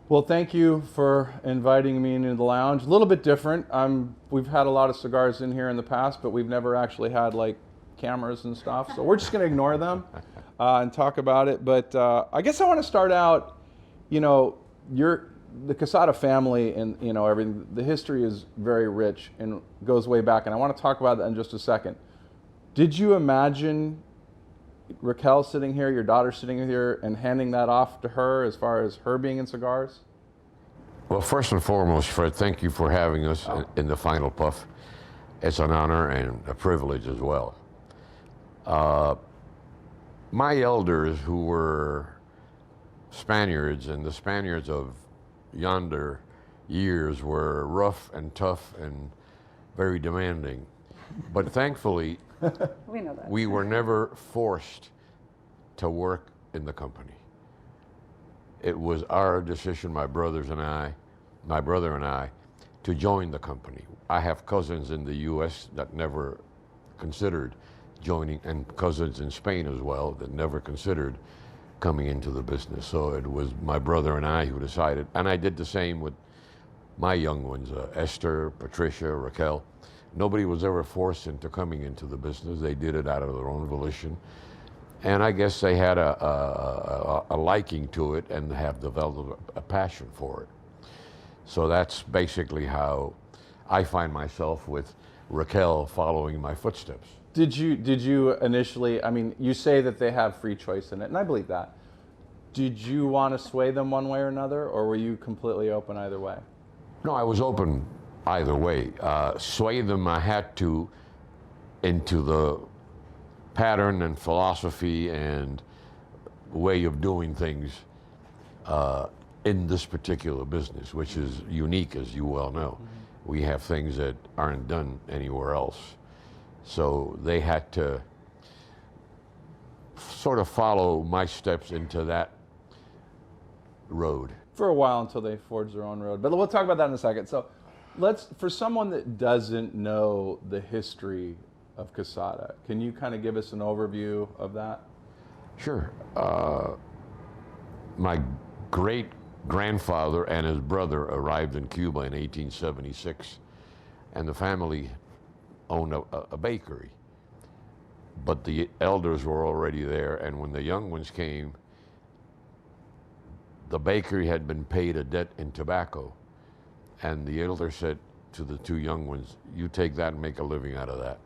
Well, thank you for inviting me into the lounge. A little bit different. We've had a lot of cigars in here in the past, but we've never actually had like cameras and stuff. So we're just going to ignore them and talk about it. But I guess I want to start out. You know, the Quesada family and everything. The history is very rich and goes way back. And I want to talk about that in just a second. Did you imagine Raquel sitting here, your daughter sitting here, and handing that off to her as far as her being in cigars? Well, first and foremost, Fred, thank you for having us in the Final Puff. It's an honor and a privilege as well. My elders, who were Spaniards, and the Spaniards of yonder years were rough and tough and very demanding. But thankfully, We know that. we were never forced to work in the company. It was our decision, my brother and I, to join the company. I have cousins in the U.S. that never considered joining, and cousins in Spain as well that never considered coming into the business. So it was my brother and I who decided, and I did the same with my young ones, Esther, Patricia, Raquel. Nobody was ever forced into coming into the business. They did it out of their own volition. And I guess they had a liking to it and have developed a passion for it. So that's basically how I find myself with Raquel following my footsteps. Did you initially, I mean, you say that they have free choice in it, and I believe that. Did you want to sway them one way or another, or were you completely open either way? No, I was open either way. Sway them I had to into the pattern and philosophy and way of doing things in this particular business, which is unique, as you well know. Mm-hmm. We have things that aren't done anywhere else. So they had to sort of follow my steps into that road. For a while until they forged their own road. But we'll talk about that in a second. So for someone that doesn't know the history of Quesada, can you kind of give us an overview of that? Sure. My great-grandfather and his brother arrived in Cuba in 1876, and the family owned a bakery. But the elders were already there, and when the young ones came, the bakery had been paid a debt in tobacco. And the elder said to the two young ones, "You take that and make a living out of that."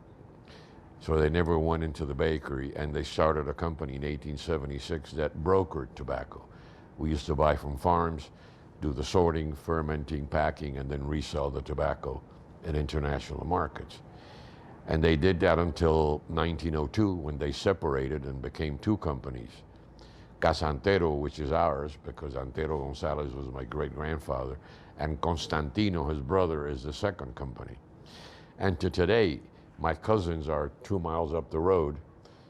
So they never went into the bakery, and they started a company in 1876 that brokered tobacco. We used to buy from farms, do the sorting, fermenting, packing, and then resell the tobacco in international markets. And they did that until 1902, when they separated and became two companies. Casa Antero, which is ours, because Antero Gonzalez was my great-grandfather, and Constantino, his brother, is the second company. And to today, my cousins are 2 miles up the road,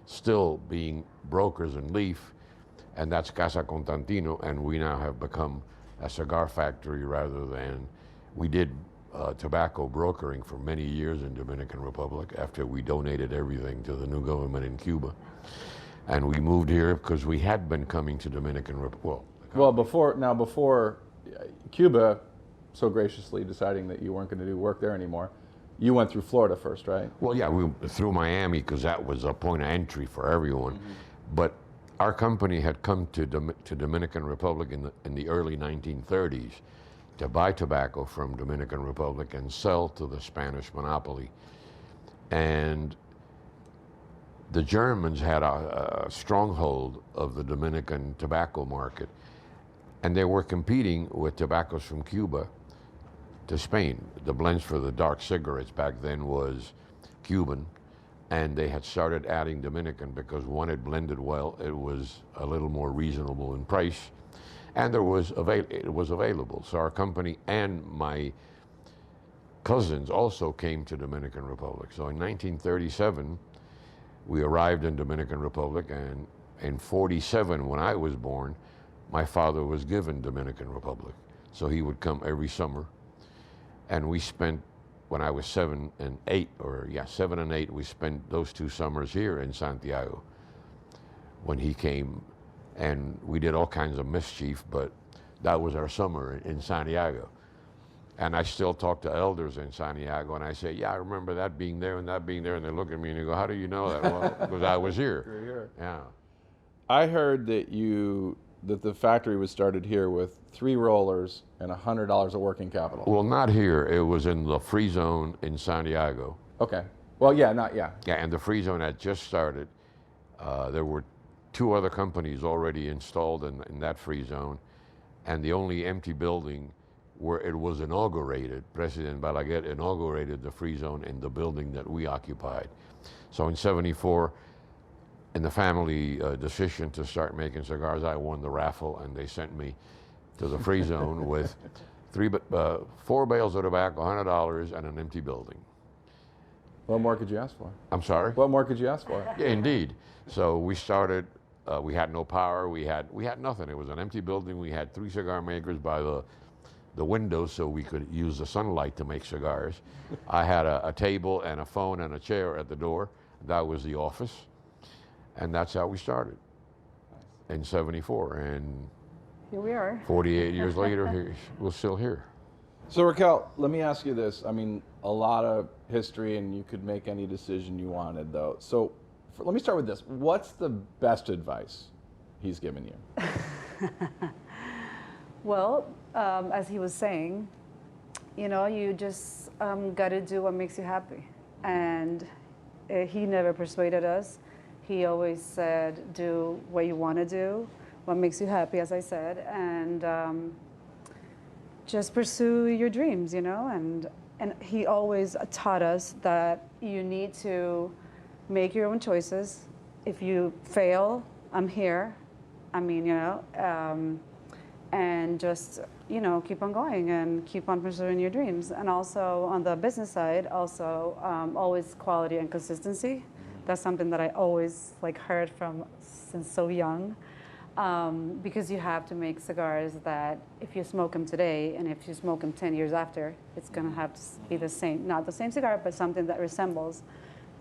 still being brokers in leaf, and that's Casa Constantino, and we now have become a cigar factory rather than, we did tobacco brokering for many years in Dominican Republic after we donated everything to the new government in Cuba. And we moved here because we had been coming to Dominican Republic. Well, before Cuba so graciously deciding that you weren't going to do work there anymore, you went through Florida first, right? Well, yeah, we through Miami because that was a point of entry for everyone. Mm-hmm. But our company had come to Dominican Republic in the early 1930s to buy tobacco from Dominican Republic and sell to the Spanish monopoly. And the Germans had a stronghold of the Dominican tobacco market, and they were competing with tobaccos from Cuba to Spain. The blends for the dark cigarettes back then was Cuban, and they had started adding Dominican because one, it blended well, it was a little more reasonable in price, and it was available. So our company and my cousins also came to Dominican Republic. So in 1937, we arrived in Dominican Republic, and in 47, when I was born, my father was given Dominican Republic. So he would come every summer, and we spent, when I was 7 and 8, we spent those 2 summers here in Santiago when he came, and we did all kinds of mischief, but That was our summer in Santiago. And I still talk to elders in Santiago, and I say, yeah, I remember that being there and that being there. And they look at me and they go, how do you know that? Well, because I was here. You're here. Yeah. I heard that the factory was started here with 3 rollers and $100 of working capital. Well, not here. It was in the free zone in Santiago. Okay. Well, yeah, not yeah. Yeah, and the free zone had just started. There were 2 other companies already installed in that free zone, and the only empty building where it was inaugurated, President Balaguer inaugurated the free zone in the building that we occupied. So in '74, in the family decision to start making cigars, I won the raffle, and they sent me to the free zone with 4 bales of tobacco, $100, and an empty building. What more could you ask for? I'm sorry? What more could you ask for? Yeah, indeed. So we started, we had no power, we had nothing. It was an empty building. We had 3 cigar makers by the window so we could use the sunlight to make cigars. I had a table and a phone and a chair at the door. That was the office. And that's how we started in '74. And here we are. 48 years later, we're still here. So Raquel, let me ask you this. I mean, a lot of history, and you could make any decision you wanted, though. So let me start with this. What's the best advice he's given you? Well, as he was saying, you know, you just got to do what makes you happy. And he never persuaded us. He always said, do what you want to do, what makes you happy, as I said, and just pursue your dreams, you know. And he always taught us that you need to make your own choices. If you fail, I'm here. I mean, you know, and just, you know, keep on going and keep on pursuing your dreams. And also on the business side, also always quality and consistency. That's something that I always heard from since so young, because you have to make cigars that if you smoke them today and if you smoke them 10 years after, it's going to have to be the same, not the same cigar, but something that resembles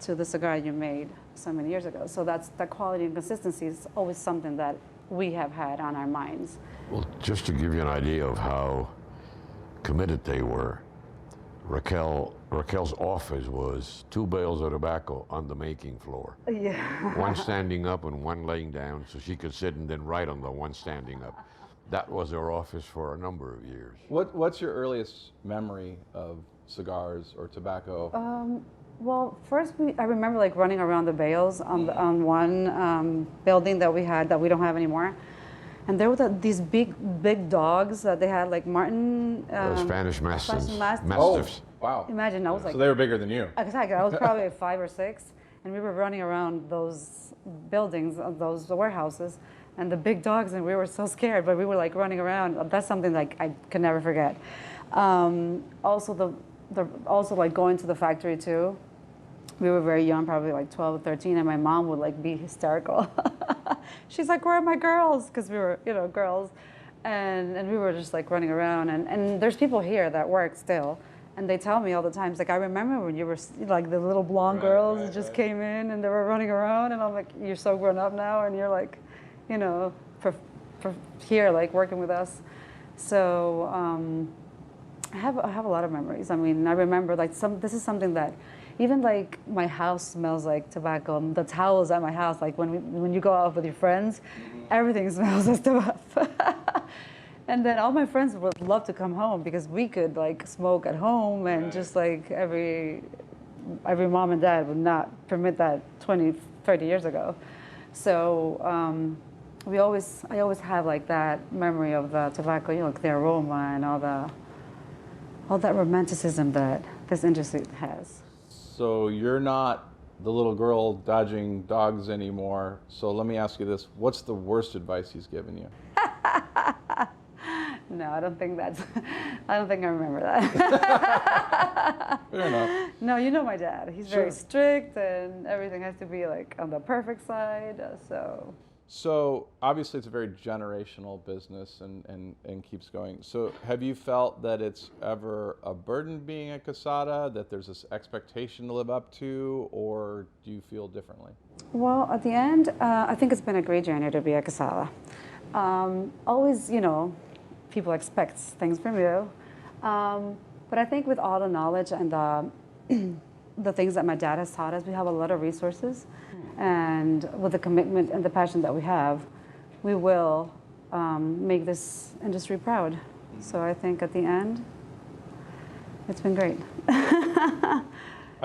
to the cigar you made so many years ago. So that's the quality and consistency is always something that we have had on our minds. Well, just to give you an idea of how committed they were, Raquel's office was 2 bales of tobacco on the making floor. Yeah. One standing up and one laying down, so she could sit and then write on the one standing up. That was her office for a number of years. What's your earliest memory of cigars or tobacco? Well, first I remember running around the bales on one building that we had that we don't have anymore. And there were these big dogs that they had, like Martin. Spanish Mastiffs. Oh, wow. Imagine, I was So they were bigger than you. Exactly. I was probably 5 or 6, and we were running around those buildings, those warehouses, and the big dogs, and we were so scared, but we were running around. That's something I could never forget. Also, also going to the factory too. We were very young, probably 12 or 13, and my mom would be hysterical. She's like, "Where are my girls?" Because we were, girls, and we were just running around. And there's people here that work still, and they tell me all the time, I remember when you were the little blonde girls just came in and they were running around, and I'm like, "You're so grown up now, and you're for here working with us." So I have a lot of memories. I mean, I remember this is something that. Even my house smells like tobacco. The towels at my house, when you go out with your friends, everything smells like tobacco. And then all my friends would love to come home because we could smoke at home, and just every mom and dad would not permit that 20, 30 years ago. So I always have that memory of the tobacco, the aroma and all that romanticism that this industry has. So you're not the little girl dodging dogs anymore. So let me ask you this. What's the worst advice he's given you? No, I don't think I remember that. Fair enough. No, you know my dad. He's very strict, and everything has to be on the perfect side, So obviously it's a very generational business and keeps going. So have you felt that it's ever a burden being at Quesada, that there's this expectation to live up to, or do you feel differently? Well, at the end, I think it's been a great journey to be at Quesada. Always, people expect things from you. But I think with all the knowledge and the things that my dad has taught us, we have a lot of resources. And with the commitment and the passion that we have, we will make this industry proud. So I think at the end, it's been great.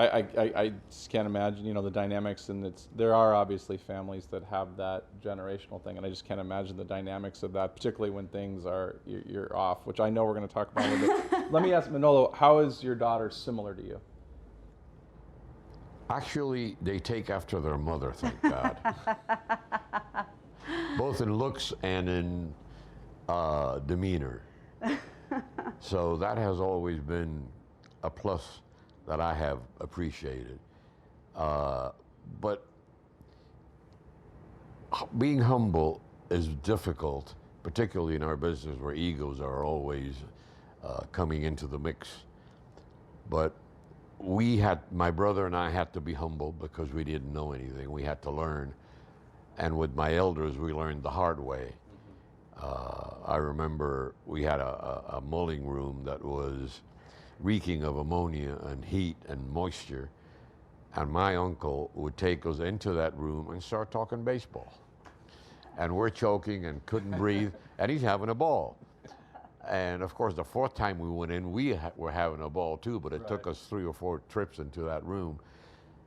I just can't imagine, you know, the dynamics, and there are obviously families that have that generational thing, and I just can't imagine the dynamics of that, particularly when things are, you're off, which I know we're going to talk about a little bit. Let me ask Manolo, how is your daughter similar to you? Actually, they take after their mother, thank God. Both in looks and in demeanor. So that has always been a plus that I have appreciated. But being humble is difficult, particularly in our business where egos are always coming into the mix. But my brother and I had to be humble because we didn't know anything. We had to learn. And with my elders, we learned the hard way. I remember we had a mulling room that was reeking of ammonia and heat and moisture. And my uncle would take us into that room and start talking baseball. And we're choking and couldn't breathe, and he's having a ball. And of course, the fourth time we went in, we were having a ball too, but it took us 3 or 4 trips into that room.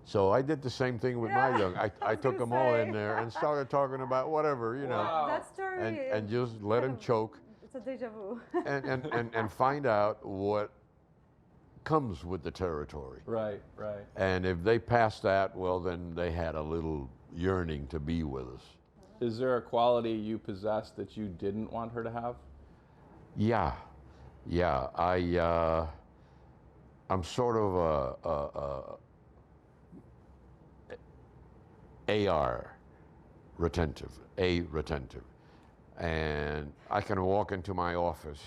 So I did the same thing with my young. I took them all in there and started talking about whatever, you know. That story and just let him choke. It's a deja vu. and find out what comes with the territory. Right. And if they passed that, well, then they had a little yearning to be with us. Is there a quality you possess that you didn't want her to have? Yeah. I'm sort of retentive, and I can walk into my office,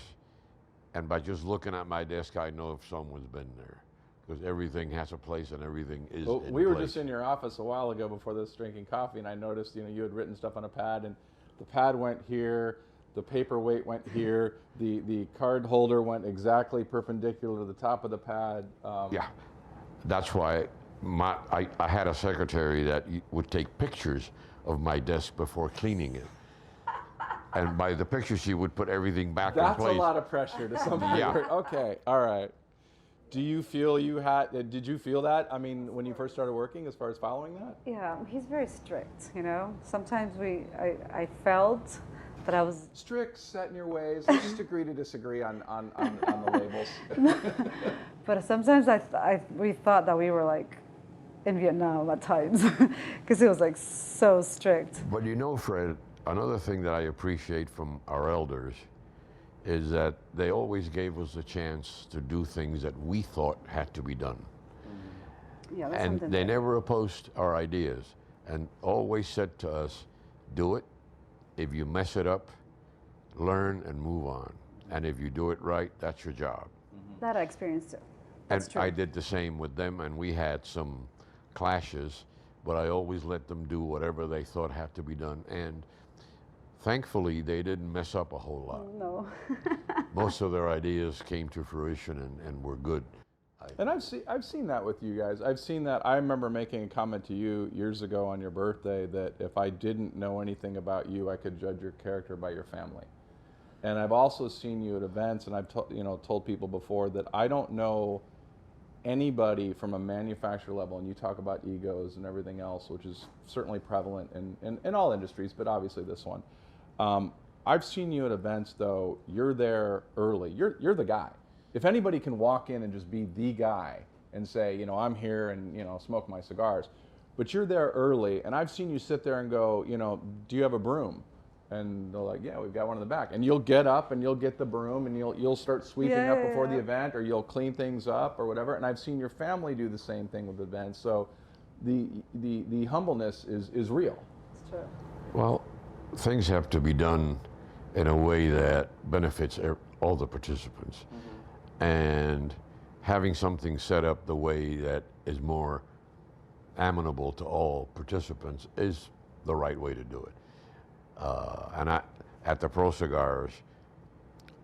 and by just looking at my desk, I know if someone's been there, because everything has a place and everything is. Well, in we were place. just in your office a while ago before this drinking coffee, and I noticed, you know, you had written stuff on a pad, and the pad went here, the paperweight went here, the card holder went exactly perpendicular to the top of the pad. Yeah, that's why I had a secretary that would take pictures of my desk before cleaning it. And by the picture, she would put everything back in place. That's a lot of pressure to somebody. Yeah. Okay, all right. Do you feel did you feel that? I mean, when you first started working, as far as following that? Yeah, he's very strict, you know. Sometimes I felt that I was strict, set in your ways. Let's just agree to disagree on the labels. But sometimes we thought that we were like in Vietnam at times because it was like so strict. But you know, Fred, another thing that I appreciate from our elders is that they always gave us a chance to do things that we thought had to be done. Yeah, that's And something they that- never opposed our ideas and always said to us, do it. If you mess it up, learn and move on. And if you do it right, that's your job. That I experienced too. And That's true. I did the same with them, and we had some clashes, but I always let them do whatever they thought had to be done. And thankfully, they didn't mess up a whole lot. No. Most of their ideas came to fruition and were good. And I've seen that with you guys. I've seen that. I remember making a comment to you years ago on your birthday that if I didn't know anything about you, I could judge your character by your family. And I've also seen you at events, and I've told people before that I don't know anybody from a manufacturer level, and you talk about egos and everything else, which is certainly prevalent in all industries, but obviously this one. I've seen you at events, though. You're there early. You're the guy. If anybody can walk in and just be the guy and say, you know, I'm here and, you know, smoke my cigars, but you're there early, and I've seen you sit there and go, you know, do you have a broom? And they're like, yeah, we've got one in the back. And you'll get up and you'll get the broom and you'll start sweeping up before the event, or you'll clean things up or whatever. And I've seen your family do the same thing with events. So the humbleness is real. It's true. Well, things have to be done in a way that benefits all the participants. And having something set up the way that is more amenable to all participants is the right way to do it. And at the Pro Cigars,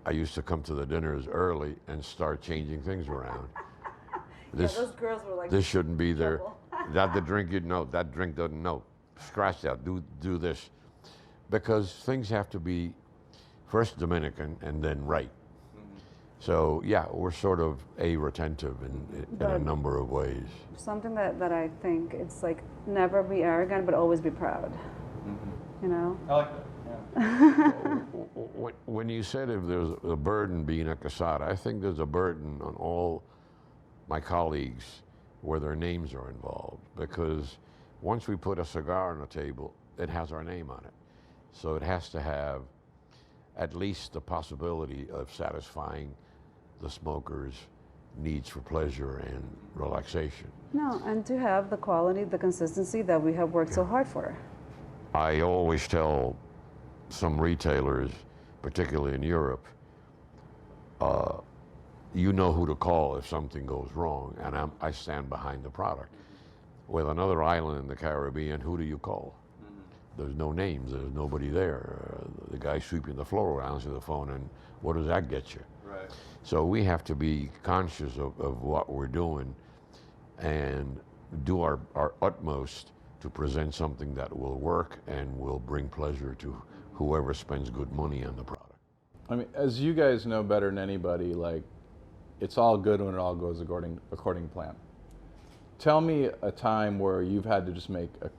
I used to come to the dinners early and start changing things around. This, those girls were like, this shouldn't be there. trouble. That the drink you know, that drink doesn't know. Scratch that. Do this, because things have to be first Dominican and then right. So yeah, we're sort of retentive in a number of ways. Something that I think it's like never be arrogant, but always be proud. You know. I like that. Yeah. When you said if there's a burden being a Quesada, I think there's a burden on all my colleagues where their names are involved, because once we put a cigar on the table, it has our name on it. So it has to have at least the possibility of satisfying the smoker's needs for pleasure and relaxation. No, and to have the quality, the consistency that we have worked so hard for. I always tell some retailers, particularly in Europe, you know who to call if something goes wrong, and I stand behind the product. With another island in the Caribbean, who do you call? There's no names, there's nobody there. The guy sweeping the floor will answer the phone, and what does that get you? Right. So we have to be conscious of what we're doing and do our utmost to present something that will work and will bring pleasure to whoever spends good money on the product. I mean, as you guys know better than anybody, like, it's all good when it all goes according to plan. Tell me a time where you've had to just make a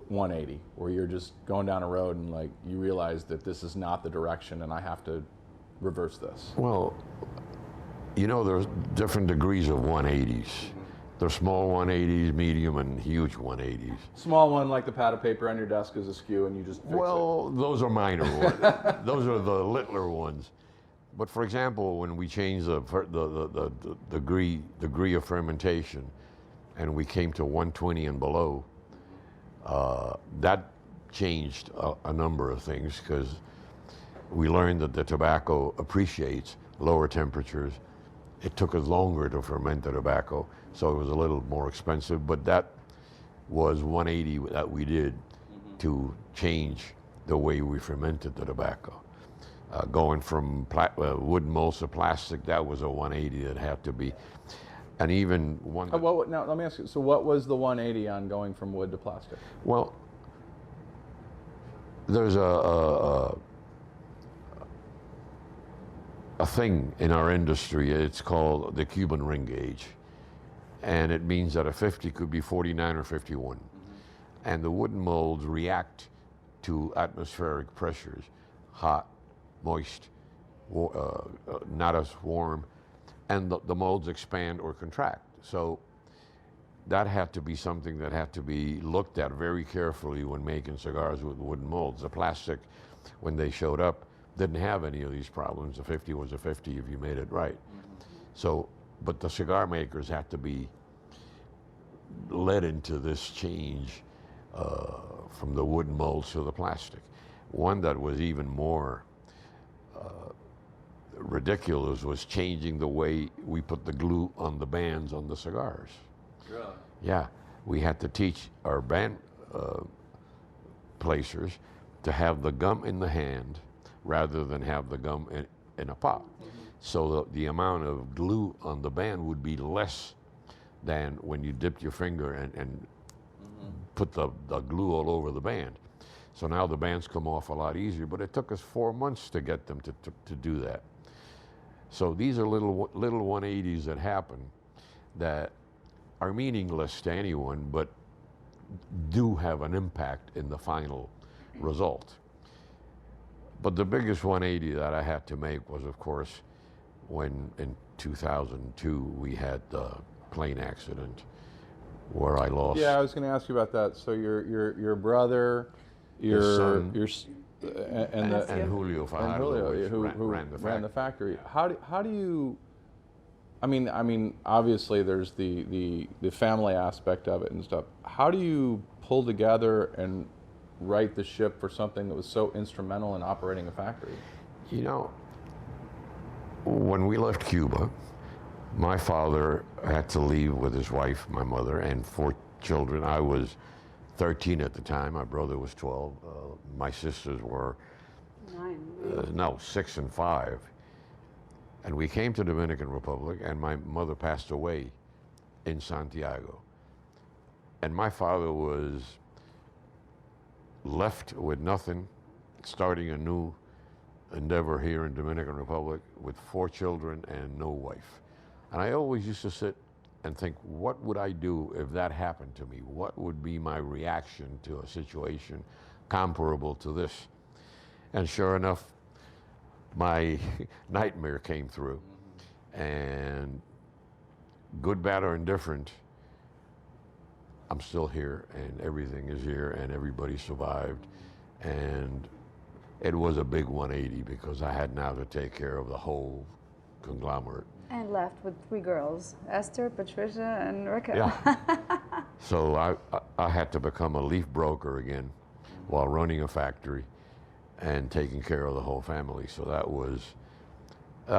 180, where you're just going down a road and like you realize that this is not the direction and I have to reverse this. Well, you know, there's different degrees of 180s. There's small 180s, medium, and huge 180s. Small one, like the pad of paper on your desk is askew and you just fix Well, those are minor ones. Those are the littler ones. But for example, when we changed the degree of fermentation and we came to 120 and below, that changed a number of things, because we learned that the tobacco appreciates lower temperatures. It took us longer to ferment the tobacco, so it was a little more expensive, but that was 180 that we did to change the way we fermented the tobacco. Going from wooden molds to plastic, that was a 180 that had to be. And even one. Now, let me ask you, so what was the 180 on going from wood to plastic? Well, there's a thing in our industry, it's called the Cuban ring gauge. And it means that a 50 could be 49 or 51. And the wooden molds react to atmospheric pressures, hot, moist, not as warm, and the molds expand or contract. So that had to be something that had to be looked at very carefully when making cigars with wooden molds. The plastic, when they showed up, didn't have any of these problems. A 50 was a 50 if you made it right. So, but the cigar makers had to be led into this change from the wooden molds to the plastic. One that was even more ridiculous was changing the way we put the glue on the bands on the cigars. Really? Yeah, we had to teach our band placers to have the gum in the hand rather than have the gum in a pot. So the amount of glue on the band would be less than when you dipped your finger and put the glue all over the band. So now the bands come off a lot easier, but it took us 4 months to get them to do that. So these are little 180s that happen that are meaningless to anyone, but do have an impact in the final result. But the biggest 180 that I had to make was, of course, when in 2002 we had the plane accident where I lost. Yeah, I was going to ask you about that. So your brother, His son, and Julio Fajardo, who ran the factory. How do you? I mean, obviously there's the family aspect of it and stuff. How do you pull together and right the ship for something that was so instrumental in operating a factory? You know, when we left Cuba, my father had to leave with his wife, my mother, and 4 children. I was 13 at the time. My brother was 12. My sisters were 9. 6 and 5. And we came to Dominican Republic, and my mother passed away in Santiago. And my father was left with nothing, starting a new endeavor here in Dominican Republic with 4 children and no wife. And I always used to sit and think, what would I do if that happened to me? What would be my reaction to a situation comparable to this? And sure enough, my nightmare came through. And good, bad, or indifferent, I'm still here, and everything is here, and everybody survived. And it was a big 180 because I had now to take care of the whole conglomerate. And left with 3 girls, Esther, Patricia, and Raquel. Yeah. So I had to become a leaf broker again while running a factory and taking care of the whole family. So that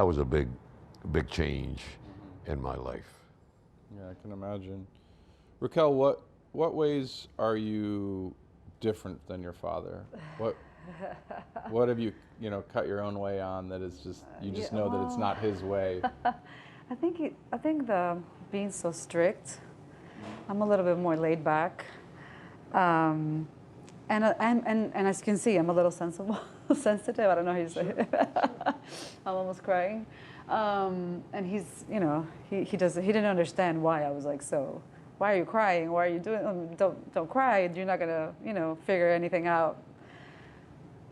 was a big change in my life. Yeah, I can imagine. Raquel, what ways are you different than your father? What have you cut your own way on that is just you just know that it's not his way? I think the being so strict. I'm a little bit more laid back, and as you can see, I'm a little sensitive. I don't know how you say it. I'm almost crying, and he's he didn't understand why I was like so. Why are you crying? Why are you doing? Don't cry. You're not gonna figure anything out.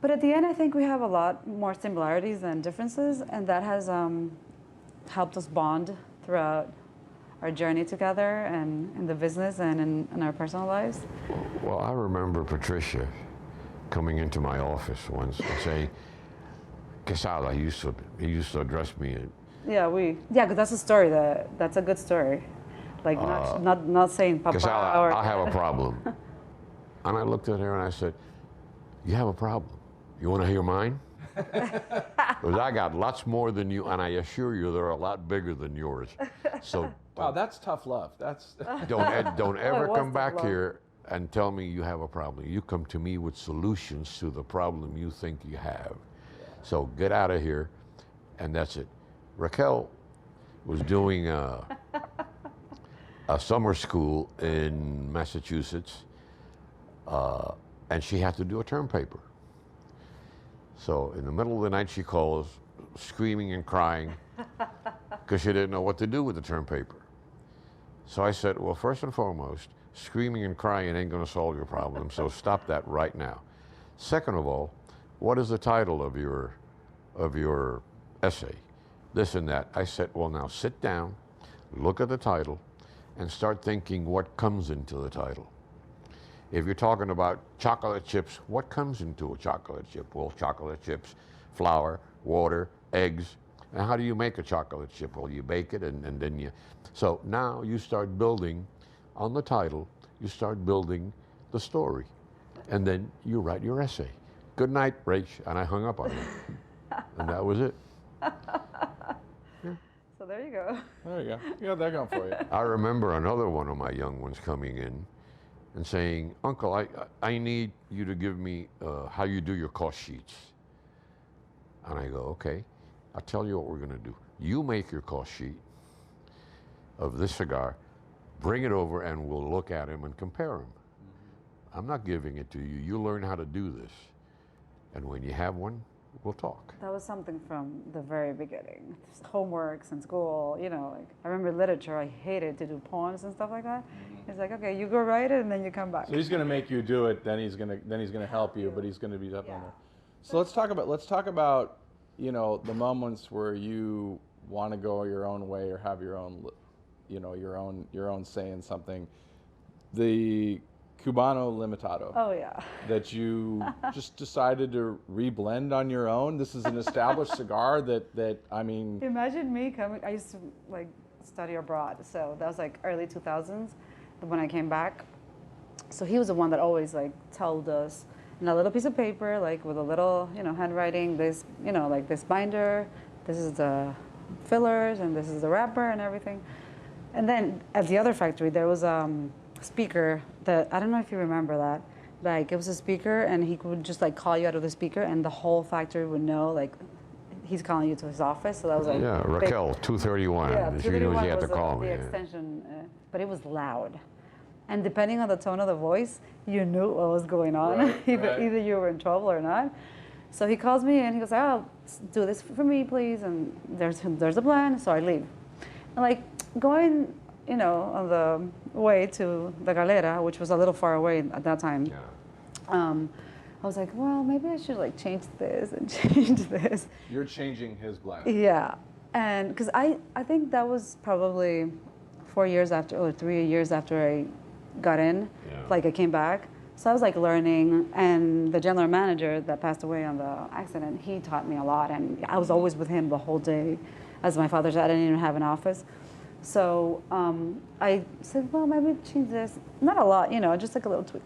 But at the end, I think we have a lot more similarities than differences, and that has helped us bond throughout our journey together and in the business and in our personal lives. Well, I remember Patricia coming into my office once and saying, Quesada, he used to address me. Because that's a story, that's a good story. Like not saying Papa Quesada, or... I have a problem. And I looked at her and I said, you have a problem. You want to hear mine? Because I got lots more than you, and I assure you they're a lot bigger than yours. So wow, that's tough love. That's don't ever come back love. here and tell me you have a problem. You come to me with solutions to the problem you think you have. So get out of here, and that's it. Raquel was doing a summer school in Massachusetts, and she had to do a term paper. So in the middle of the night, she calls, screaming and crying, because she didn't know what to do with the term paper. So I said, well, first and foremost, screaming and crying ain't going to solve your problem, so stop that right now. Second of all, what is the title of your essay? This and that. I said, well, now sit down, look at the title, and start thinking what comes into the title. If you're talking about chocolate chips, what comes into a chocolate chip? Well, chocolate chips, flour, water, eggs. And how do you make a chocolate chip? Well, you bake it and then you... So now you start building, on the title, you start building the story. And then you write your essay. Good night, Rach. And I hung up on her. And that was it. So there you go. There you go. You got that going for you. I remember another one of my young ones coming in and saying, Uncle, I need you to give me how you do your cost sheets. And I go, okay, I'll tell you what we're going to do. You make your cost sheet of this cigar, bring it over, and we'll look at them and compare them. Mm-hmm. I'm not giving it to you. You learn how to do this. And when you have one, we'll talk. That was something from the very beginning. Homeworks in school, like I remember literature. I hated to do poems and stuff like that. Mm-hmm. It's like, okay, you go write it and then you come back. So he's going to make you do it. Then he's going to help you, but he's going to be up on it. So let's talk about the moments where you want to go your own way or have your own your own say in something. The Cubano Limitado. Oh yeah. That you just decided to reblend on your own. This is an established cigar that I mean. Imagine me coming. I used to study abroad, so that was early 2000s when I came back. So he was the one that always told us in a little piece of paper, with a little handwriting. This this binder. This is the fillers and this is the wrapper and everything. And then at the other factory there was speaker that I don't know if you remember that. It was a speaker and he would just call you out of the speaker and the whole factory would know. he's calling you to his office. So that was like Yeah, big- Raquel, 231. Yeah, She knew 231 she had to was call the me. extension, but it was loud. And depending on the tone of the voice, you knew what was going on. Right, either, right. either you were in trouble or not. So he calls me and he goes, "Oh, do this for me, please." And there's a plan. So I leave. And like going, on the way to the Galera, which was a little far away at that time. Yeah. I was like, well, maybe I should like change this and change this. You're changing his blend. Yeah, and because I think that was probably 4 years after, or 3 years after I got in, Yeah. like I came back. So I was like learning, and the general manager that passed away on the accident, he taught me a lot, and I was always with him the whole day. As my father said, I didn't even have an office. So I said, well, maybe change this. Not a lot, just like a little tweak.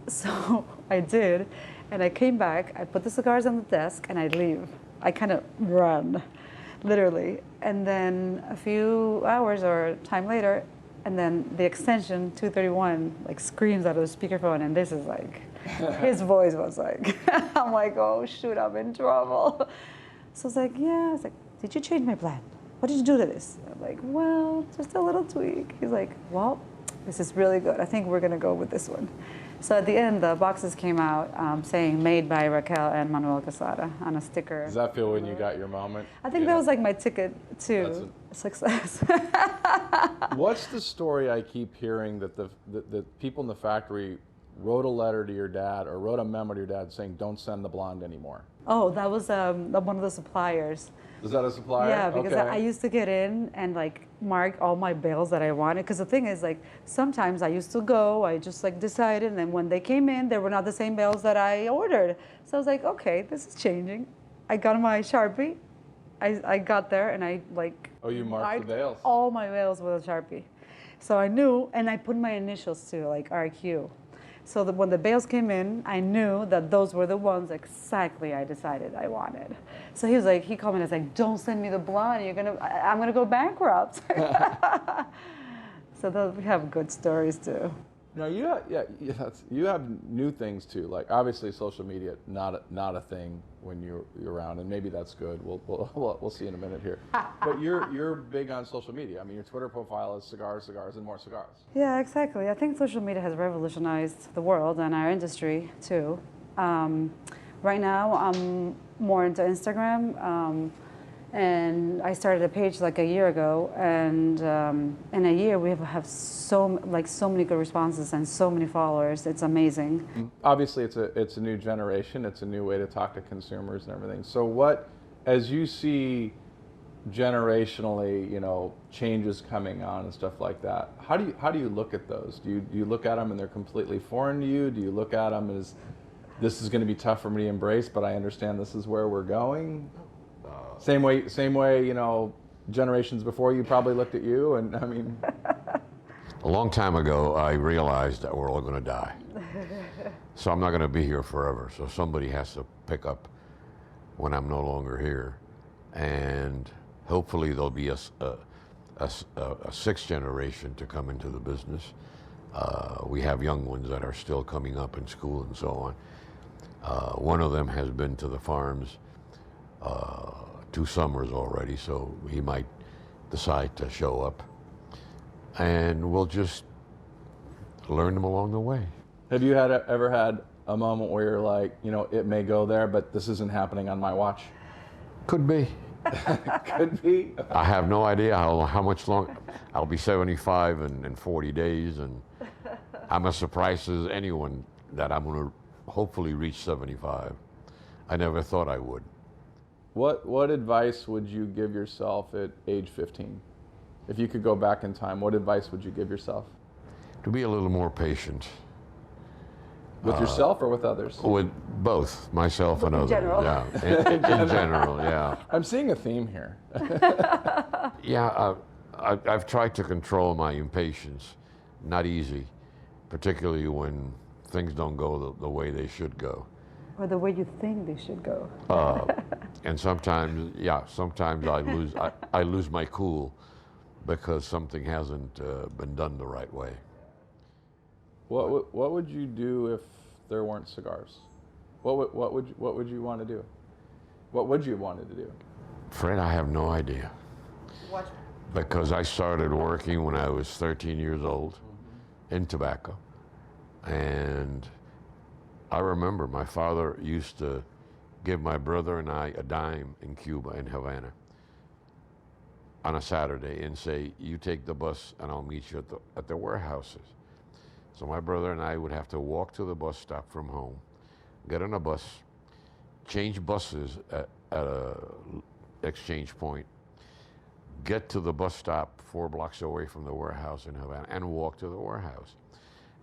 So I did, and I came back, I put the cigars on the desk, and I leave. I kind of run, literally. And then a few hours or time later, and then the extension 231 like screams out of the speakerphone, and this is like, his voice was like, I'm like, oh shoot, I'm in trouble. So it's like, yeah, it's like, did you change my plan? What did you do to this? I'm like, well, just a little tweak. He's like, well, this is really good. I think we're gonna go with this one. So at the end, the boxes came out saying made by Raquel and Manuel Quesada on a sticker. Does that feel when you got your moment? I think that was like my ticket to success. What's the story I keep hearing that the people in the factory wrote a letter to your dad or wrote a memo to your dad saying, don't send the blonde anymore? Oh, that was one of the suppliers. Is that a supplier? Yeah, because Okay. I used to get in and like mark all my bales that I wanted. Because the thing is, like, sometimes I used to go, I just like decided, and then when they came in, they were not the same bales that I ordered. So I was like, okay, this is changing. I got my Sharpie. I got there and I like. Oh, you marked the bales. All my bales with a Sharpie. So I knew, and I put my initials too, like RQ. So that when the bales came in, I knew that those were the ones exactly I decided I wanted. So he was like, he called me and was like, don't send me the blonde, I'm gonna go bankrupt. So those, we have good stories too. No, you have new things too. Like obviously, social media not a thing when you're around, and maybe that's good. We'll see in a minute here. But you're big on social media. I mean, your Twitter profile is cigars, cigars, and more cigars. Yeah, exactly. I think social media has revolutionized the world and our industry too. Right now, I'm more into Instagram. And I started a page like a year ago, and in a year we have so many good responses and so many followers. It's amazing. Obviously, it's a new generation. It's a new way to talk to consumers and everything. So, what, as you see generationally, changes coming on and stuff like that, how do you look at those? Do you look at them and they're completely foreign to you? Do you look at them as this is going to be tough for me to embrace, but I understand this is where we're going? Same way, generations before you probably looked at you, and I mean. A long time ago, I realized that we're all going to die. So I'm not going to be here forever. So somebody has to pick up when I'm no longer here. And hopefully there'll be a sixth generation to come into the business. We have young ones that are still coming up in school and so on. One of them has been to the farms 2 summers already, so he might decide to show up. And we'll just learn them along the way. Have you ever had a moment where you're like, it may go there, but this isn't happening on my watch? Could be. Could be. I have no idea how much long. I'll be 75 in 40 days, and I'm as surprised as anyone that I'm going to hopefully reach 75. I never thought I would. What advice would you give yourself at age 15? If you could go back in time, what advice would you give yourself? To be a little more patient. With yourself or with others? With both, myself and others. general. Yeah, in general, yeah. I'm seeing a theme here. Yeah, I've tried to control my impatience. Not easy, particularly when things don't go the way they should go. Or the way you think they should go. And sometimes I lose my cool because something hasn't been done the right way. What would you do if there weren't cigars? What would you want to do? What would you have wanted to do? Fred, I have no idea. Watch. Because I started working when I was 13 years old in tobacco. And I remember my father used to give my brother and I a dime in Cuba, in Havana, on a Saturday and say, you take the bus and I'll meet you at the warehouses. So my brother and I would have to walk to the bus stop from home, get on a bus, change buses at a exchange point, get to the bus stop 4 blocks away from the warehouse in Havana, and walk to the warehouse.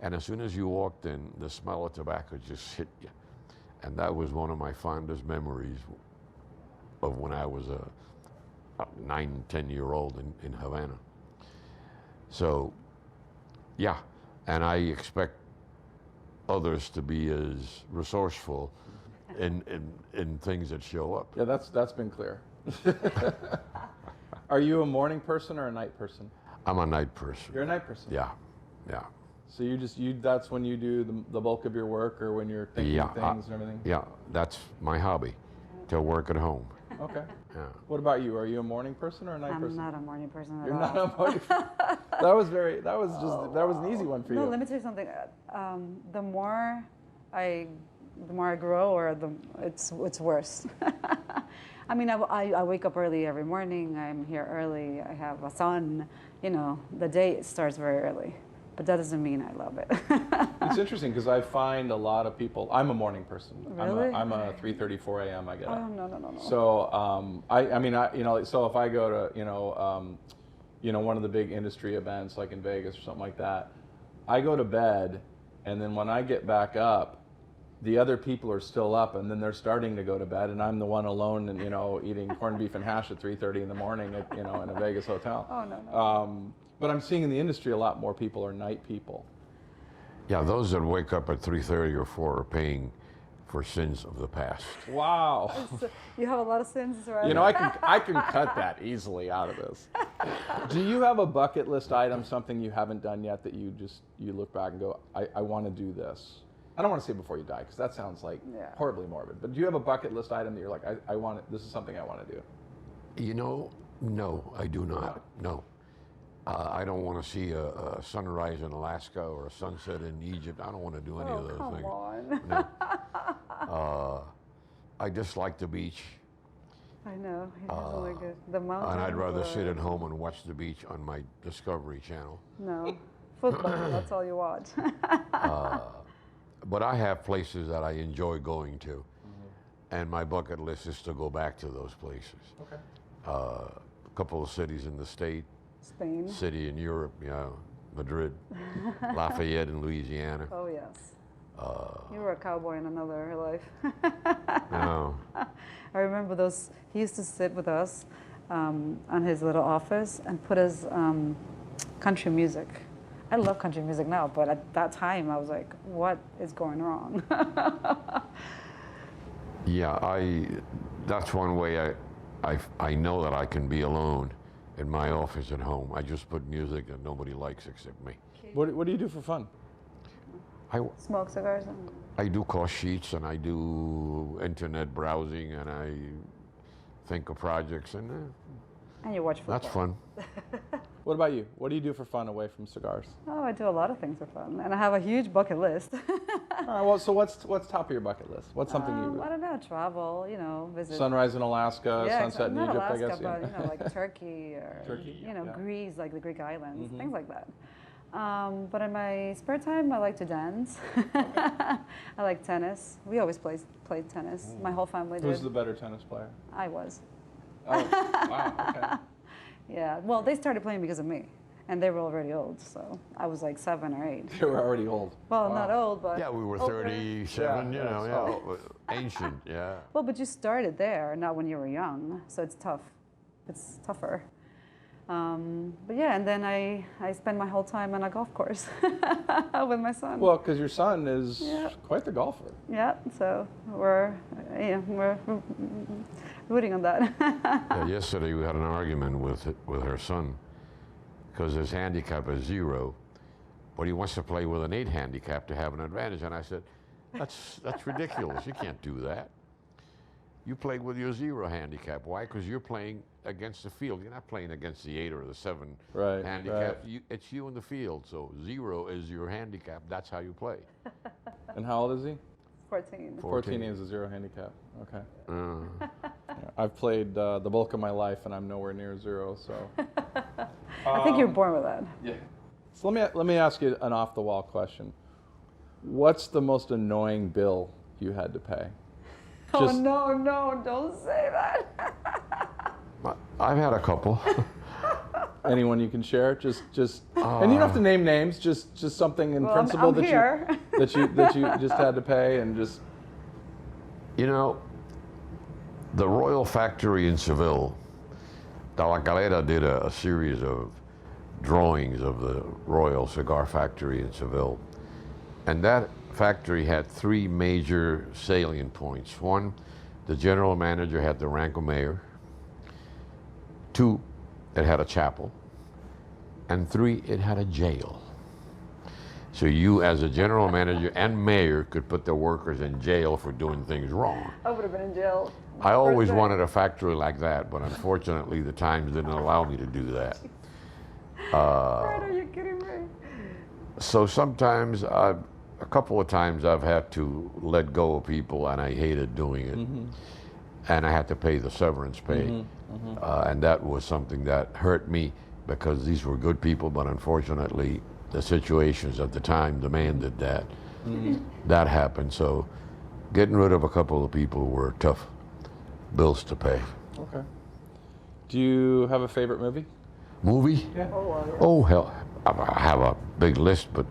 And as soon as you walked in, the smell of tobacco just hit you. And that was one of my fondest memories of when I was a 9, 10-year-old in Havana. So, yeah, and I expect others to be as resourceful in things that show up. Yeah, that's been clear. Are you a morning person or a night person? I'm a night person. You're a night person. Yeah, yeah. So that's when you do the bulk of your work, or when you're thinking of things and everything? Yeah, that's my hobby, to work at home. Okay. Yeah. What about you? Are you a morning person or a night person? I'm not a morning person at You're all. not a morning person. That was an easy one for you. No, let me tell you something. The more I grow, or it's worse. I mean, I wake up early every morning. I'm here early. I have a son. You know, the day starts very early, but that doesn't mean I love it. It's interesting because I find a lot of people. I'm a morning person. Really? I'm a 3:30, 4 a.m. I get up. Oh no. So I mean, so if I go to one of the big industry events like in Vegas or something like that, I go to bed, and then when I get back up, the other people are still up, and then they're starting to go to bed, and I'm the one alone, and eating corned beef and hash at 3:30 in the morning at in a Vegas hotel. Oh no. But I'm seeing in the industry a lot more people are night people. Yeah, those that wake up at 3:30 or 4 are paying for sins of the past. Wow. So you have a lot of sins, right? I can cut that easily out of this. Do you have a bucket list item, something you haven't done yet that you look back and go, I want to do this? I don't want to say before you die, because that sounds like horribly morbid. But do you have a bucket list item that you're like, I want it, this is something I want to do? No, I do not. No. I don't want to see a sunrise in Alaska or a sunset in Egypt. I don't want to do any of those come things. on. No. I just like the beach. I know. It's really good. The mountains. And I'd rather sit at home and watch the beach on my Discovery Channel. No. Football, that's all you watch. But I have places that I enjoy going to. And my bucket list is to go back to those places. Okay. A couple of cities in the state. Spain. City in Europe, Madrid, Lafayette in Louisiana. Oh, yes. You were a cowboy in another life. No. I remember those, he used to sit with us on his little office and put his country music. I love country music now, but at that time I was like, what is going wrong? Yeah, that's one way I know that I can be alone in my office at home. I just put music that nobody likes except me. What do you do for fun? Smoke cigars? I do cost sheets, and I do internet browsing, and I think of projects, and you watch football. that's fun. What about you? What do you do for fun away from cigars? Oh, I do a lot of things for fun, and I have a huge bucket list. All right, well, so what's top of your bucket list? What's something you... I don't know, travel, visit. Sunrise in Alaska, sunset in not Egypt, Alaska, I guess. Yeah. but like Turkey or Turkey, yeah. Greece, like the Greek islands, things like that. But in my spare time, I like to dance. I like tennis. We always played tennis. My whole family did. Who's the better tennis player? I was. Oh, wow, okay. Yeah, well, they started playing because of me, and they were already old, so I was like 7 or 8. They were already old. Well, Wow. not old, but Yeah, we were older. 37, Yeah, ancient, yeah. Well, but you started there, not when you were young, so it's tough. It's tougher. But yeah, and then I spend my whole time on a golf course with my son. Well, because your son is Yeah. quite the golfer. Yeah, so we're rooting on that. Yeah, yesterday we had an argument with her son because his handicap is 0, but he wants to play with an 8 handicap to have an advantage. And I said, that's ridiculous. You can't do that. you play with your 0 handicap. Why? Because you're playing against the field. You're not playing against the 8 or the 7 Right, handicap. right. It's you in the field. So 0 is your handicap. That's how you play. And how old is he? 14. 14 is a 0 handicap. Okay. Uh, Yeah, I've played the bulk of my life, and I'm nowhere near 0. So. I think you're born with that. Yeah. So let me ask you an off the wall question. What's the most annoying bill you had to pay? Oh no, don't say that. I've had a couple. Anyone you can share? Just and you don't have to name names. Just something in Well, principle I'm that here. that you just had to pay and just. You know, the Royal Factory in Seville, Tabacalera did a series of drawings of the Royal Cigar Factory in Seville. And that factory had 3 major salient points. 1, the general manager had the rank of mayor. 2, it had a chapel. And 3, it had a jail. So you, as a general manager and mayor, could put the workers in jail for doing things wrong. I would have been in jail. I always First day. wanted a factory like that, but unfortunately the times didn't allow me to do that. Fred, are you kidding me? So sometimes, a couple of times I've had to let go of people, and I hated doing it. And I had to pay the severance pay. And that was something that hurt me because these were good people, but unfortunately the situations at the time demanded that. That happened. So getting rid of a couple of people were tough bills to pay. Okay. Do you have a favorite movie? Movie? Yeah. Oh, hell. I have a big list, but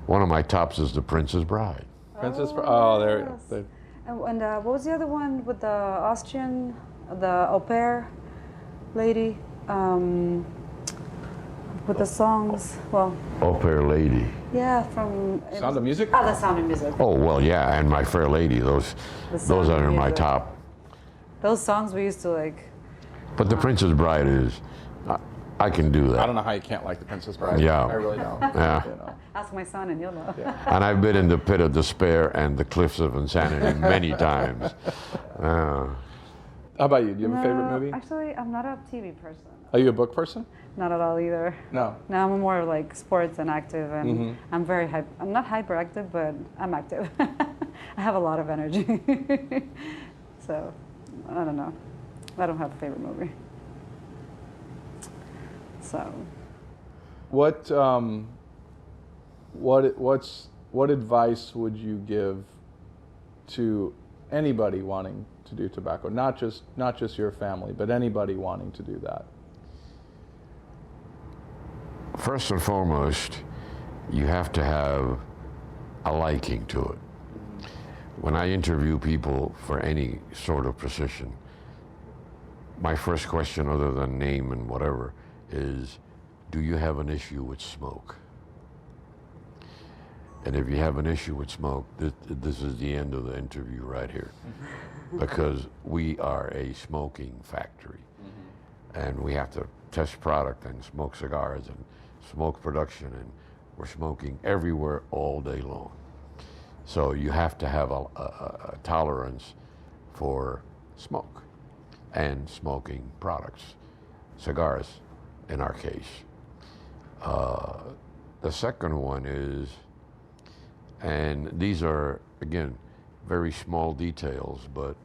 one of my tops is The Princess Bride. Princess. Oh, there. yes. there. And what was the other one with the Austrian, the au pair lady, with the songs? Well, Oh, Fair Lady. yeah, from Sound of Music. Oh, the Sound of Music. Oh, well, yeah, and My Fair Lady. Those Sound of are in my Music. top. Those songs we used to like. But The Princess Bride is, I can do I that. don't know how you can't like The Princess Bride. Yeah. I really don't. Yeah. You know. Ask my son and you'll know. And I've been in the pit of despair and the cliffs of insanity many times. How about you? Do you have a favorite movie? Actually, I'm not a TV person. Are you a book person? Not at all either. No. No, I'm more like sports and active, and I'm very I'm not hyperactive, but I'm active. I have a lot of energy. So, I don't know. I don't have a favorite movie. So. What advice would you give to anybody wanting to do tobacco? Not just your family, but anybody wanting to do that. First and foremost, you have to have a liking to it. When I interview people for any sort of position, my first question, other than name and whatever, is, do you have an issue with smoke? And if you have an issue with smoke, this is the end of the interview right here. Because we are a smoking factory. And we have to test product and smoke cigars and smoke production, and we're smoking everywhere all day long. So you have to have a tolerance for smoke and smoking products, cigars in our case. The second one is, and these are, again, very small details, but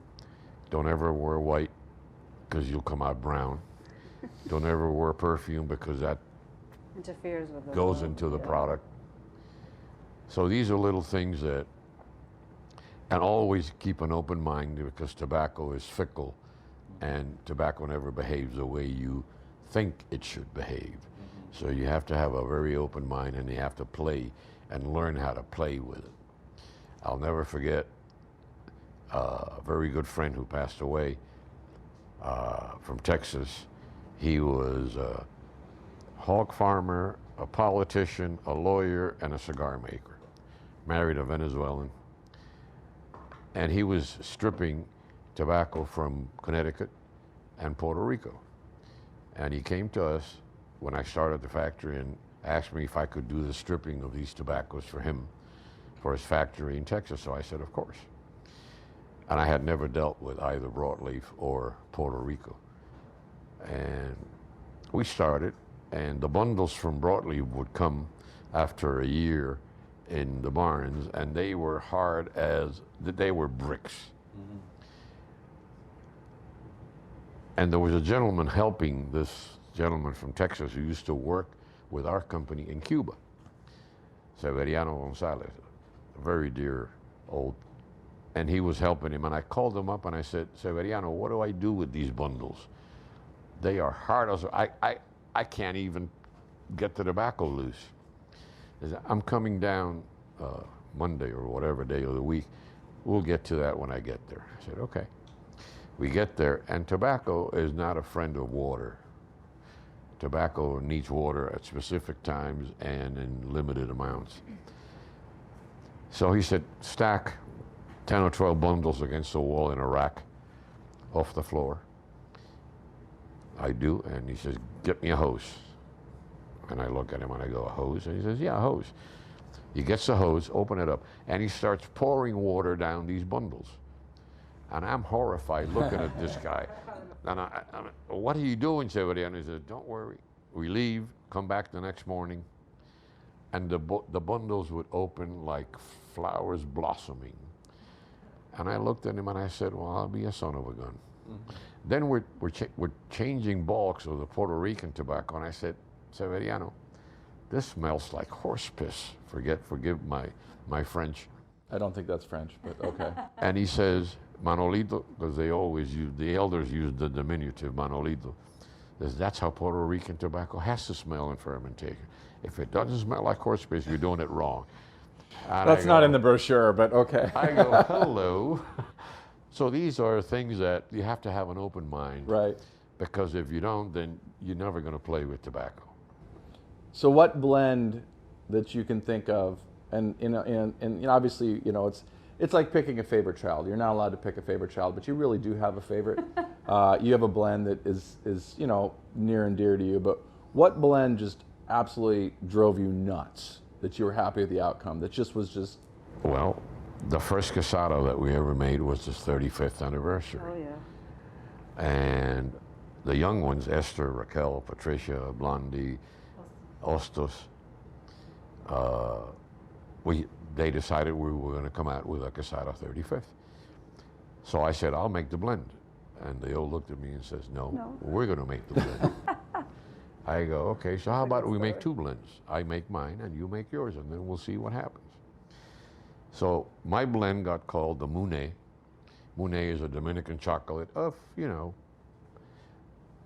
don't ever wear white because you'll come out brown. Don't ever wear perfume because that Interferes with the goes into the product. So these are little things that, and always keep an open mind because tobacco is fickle and tobacco never behaves the way you think it should behave. So you have to have a very open mind and you have to play and learn how to play with it. I'll never forget a very good friend who passed away from Texas. He was a hog farmer, a politician, a lawyer, and a cigar maker. Married a Venezuelan. And he was stripping tobacco from Connecticut and Puerto Rico. And he came to us when I started the factory and asked me if I could do the stripping of these tobaccos for him, for his factory in Texas. So I said, of course. And I had never dealt with either broadleaf or Puerto Rico. And we started, and the bundles from broadleaf would come after a year in the barns, and they were hard as, they were bricks. Mm-hmm. And there was a gentleman helping this gentleman from Texas who used to work with our company in Cuba, Severiano Gonzalez, a very dear old, and he was helping him, and I called him up and I said, Severiano, what do I do with these bundles? They are hard as, I can't even get the tobacco loose. He said, I'm coming down Monday or whatever day of the week. We'll get to that when I get there. I said, okay. We get there, and tobacco is not a friend of water. Tobacco needs water at specific times and in limited amounts. So he said, stack 10 or 12 bundles against the wall in a rack off the floor. I do, and he says, get me a hose. And I look at him and I go, a hose? And he says, yeah, a hose. He gets the hose, open it up, and he starts pouring water down these bundles. And I'm horrified looking at this guy. And I'm, what are you doing, Severiano? And he says, don't worry. We leave, come back the next morning, and the bundles would open like flowers blossoming. And I looked at him and I said, well, I'll be a son of a gun. Mm-hmm. Then we're changing bulks of the Puerto Rican tobacco, and I said, Severiano, this smells like horse piss. Forgive my French. I don't think that's French, but okay. And he says, Manolito, because they always use, the elders use the diminutive, Manolito. Says, that's how Puerto Rican tobacco has to smell in fermentation. If it doesn't smell like horse piss, you're doing it wrong. And that's not in the brochure, but okay. I go, hello. So these are things that you have to have an open mind. Right. Because if you don't, then you're never going to play with tobacco. So what blend that you can think of, and obviously, it's like picking a favorite child. You're not allowed to pick a favorite child, but you really do have a favorite. You have a blend that is near and dear to you, but what blend just absolutely drove you nuts, that you were happy with the outcome, that just was just... Well, the first Quesada that we ever made was the 35th anniversary. Oh, yeah. And the young ones, Esther, Raquel, Patricia, Blondie, Ostos, they decided we were going to come out with a Quesada 35th. So I said, I'll make the blend. And they all looked at me and says, no. We're going to make the blend. I go, okay, so how about we make two blends? I make mine and you make yours, and then we'll see what happens. So my blend got called the Mune. Mune is a Dominican chocolate of,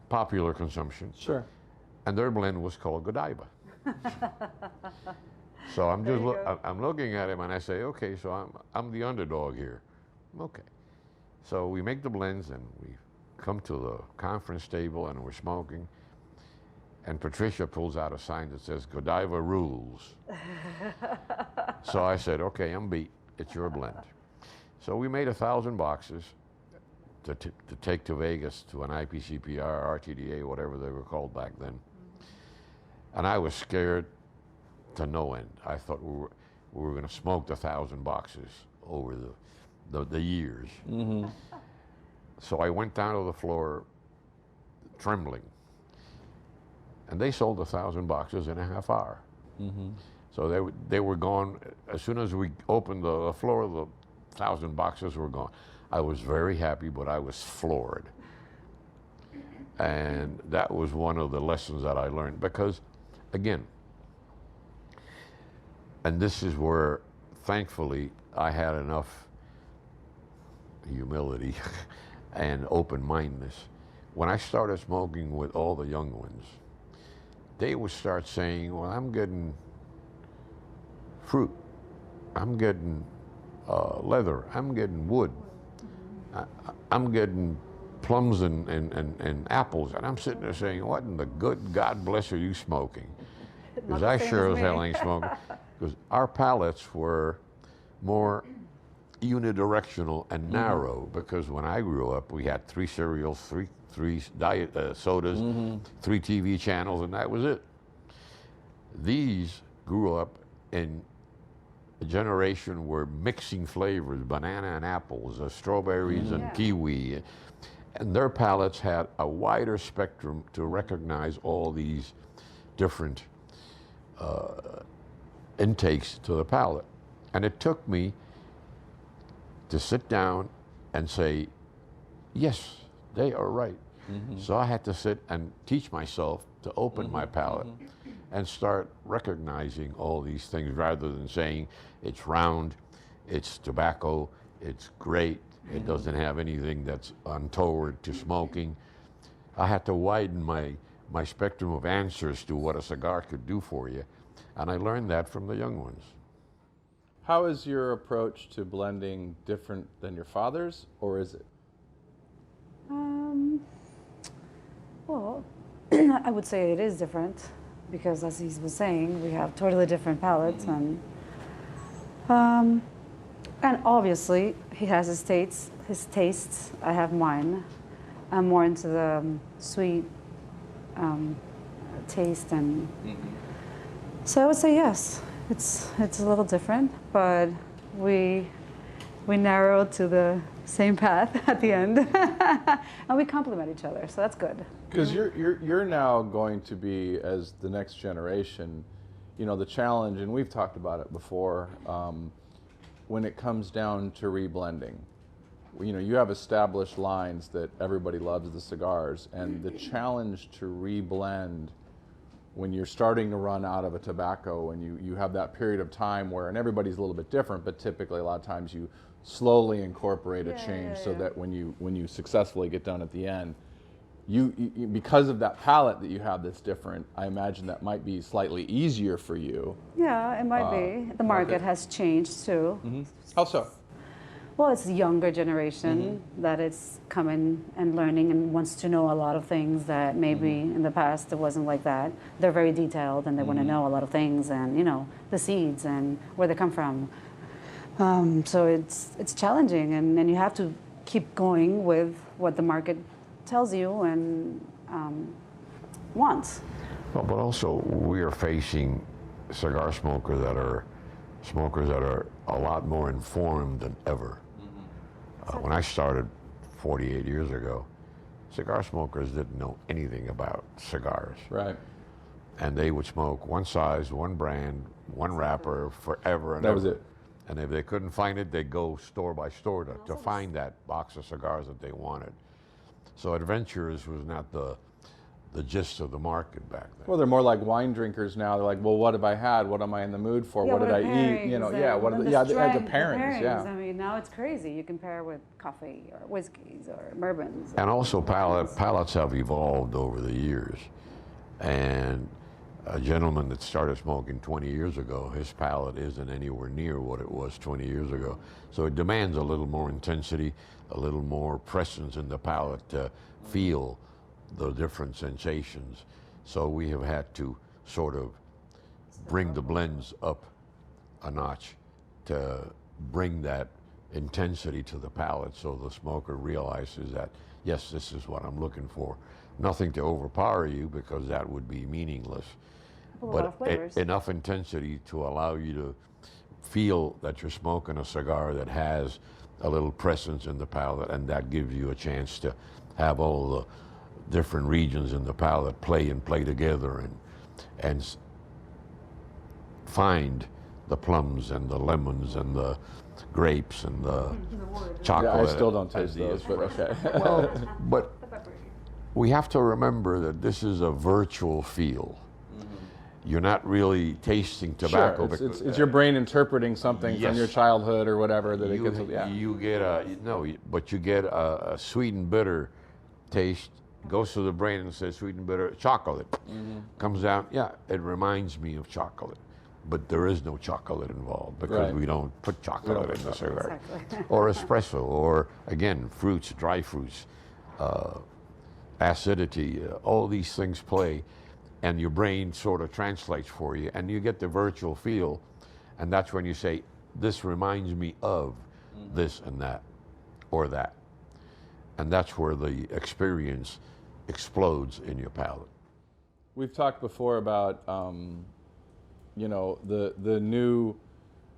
popular consumption. Sure. And their blend was called Godiva. So I'm looking at him and I say, okay, so I'm the underdog here. Okay. So we make the blends and we come to the conference table and we're smoking. And Patricia pulls out a sign that says, Godiva rules. So I said, okay, I'm beat. It's your blend. So we made 1,000 boxes to take to Vegas to an IPCPR, RTDA, whatever they were called back then. And I was scared to no end. I thought we were going to smoke the 1,000 boxes over the years. Mm-hmm. So I went down to the floor trembling. And they sold 1,000 boxes in a half hour. Mm-hmm. So they were gone. As soon as we opened the floor, the 1,000 boxes were gone. I was very happy, but I was floored. And that was one of the lessons that I learned. Because, again, and this is where, thankfully, I had enough humility and open-mindedness. When I started smoking with all the young ones, they would start saying, well, I'm getting fruit, I'm getting leather, I'm getting wood, I'm getting plums and apples, and I'm sitting there saying, what in the good God bless are you smoking? Because I sure as hell ain't smoking. Because our palates were more unidirectional and narrow, because when I grew up, we had 3 cereals, three diet sodas, 3 TV channels, and that was it. These grew up in a generation were mixing flavors, banana and apples, strawberries and kiwi, and their palates had a wider spectrum to recognize all these different intakes to the palate. And it took me to sit down and say, yes, they are right. So I had to sit and teach myself to open my palate and start recognizing all these things rather than saying it's round, it's tobacco, it's great, it doesn't have anything that's untoward to smoking. I had to widen my spectrum of answers to what a cigar could do for you, and I learned that from the young ones. How is your approach to blending different than your father's, or is it? Well, I would say it is different because, as he was saying, we have totally different palates, and obviously he has his tastes. I have mine. I'm more into the sweet taste, and so I would say yes. It's a little different, but we narrowed to the same path at the end, and we complement each other, so that's good. Because you're now going to be, as the next generation, you know, the challenge, and we've talked about it before, when it comes down to reblending. You know, you have established lines that everybody loves the cigars, and the challenge to reblend when you're starting to run out of a tobacco, and you have that period of time where, and everybody's a little bit different, but typically a lot of times you slowly incorporate a change so that when you successfully get done at the end, you because of that palate that you have that's different, I imagine that might be slightly easier for you. Yeah, it might be. The market has changed too. How so? Well, it's the younger generation that is coming and learning and wants to know a lot of things that maybe in the past it wasn't like that. They're very detailed and they want to know a lot of things, and you know, the seeds and where they come from. So it's challenging, and you have to keep going with what the market tells you and wants. Well, but also we are facing cigar smokers that are a lot more informed than ever. When I started 48 years ago, cigar smokers didn't know anything about cigars. Right. And they would smoke one size, one brand, one wrapper forever and ever. That was it. And if they couldn't find it, they'd go store by store to find that box of cigars that they wanted. So adventurers was not the gist of the market back then. Well, they're more like wine drinkers now. They're like, well, what have I had? What am I in the mood for? What did I eat? You know, the pairings. Yeah. I mean, now it's crazy. You compare with coffee or whiskeys or bourbons. And also palates have evolved over the years. And a gentleman that started smoking 20 years ago, his palate isn't anywhere near what it was 20 years ago. So it demands a little more intensity, a little more presence in the palate to feel the different sensations. So we have had to sort of bring the blends up a notch to bring that intensity to the palate so the smoker realizes that, yes, this is what I'm looking for. Nothing to overpower you because that would be meaningless, but enough intensity to allow you to feel that you're smoking a cigar that has a little presence in the palate, and that gives you a chance to have all the different regions in the palate play together and find the plums and the lemons and the grapes and the chocolate. Yeah, I still don't taste those, but okay. Well, but we have to remember that this is a virtual feel. You're not really tasting tobacco. Sure, it's your brain interpreting something from your childhood or whatever that it gets. Yeah. You get but you get a sweet and bitter taste. Goes to the brain and says sweet and bitter chocolate. Comes out, yeah, it reminds me of chocolate, but there is no chocolate involved because we don't put chocolate in the cigar. Exactly. Or espresso, or again, fruits, dry fruits, acidity, all these things play, and your brain sort of translates for you, and you get the virtual feel, and that's when you say, this reminds me of this and that, or that. And that's where the experience explodes in your palate. We've talked before about, you know, the new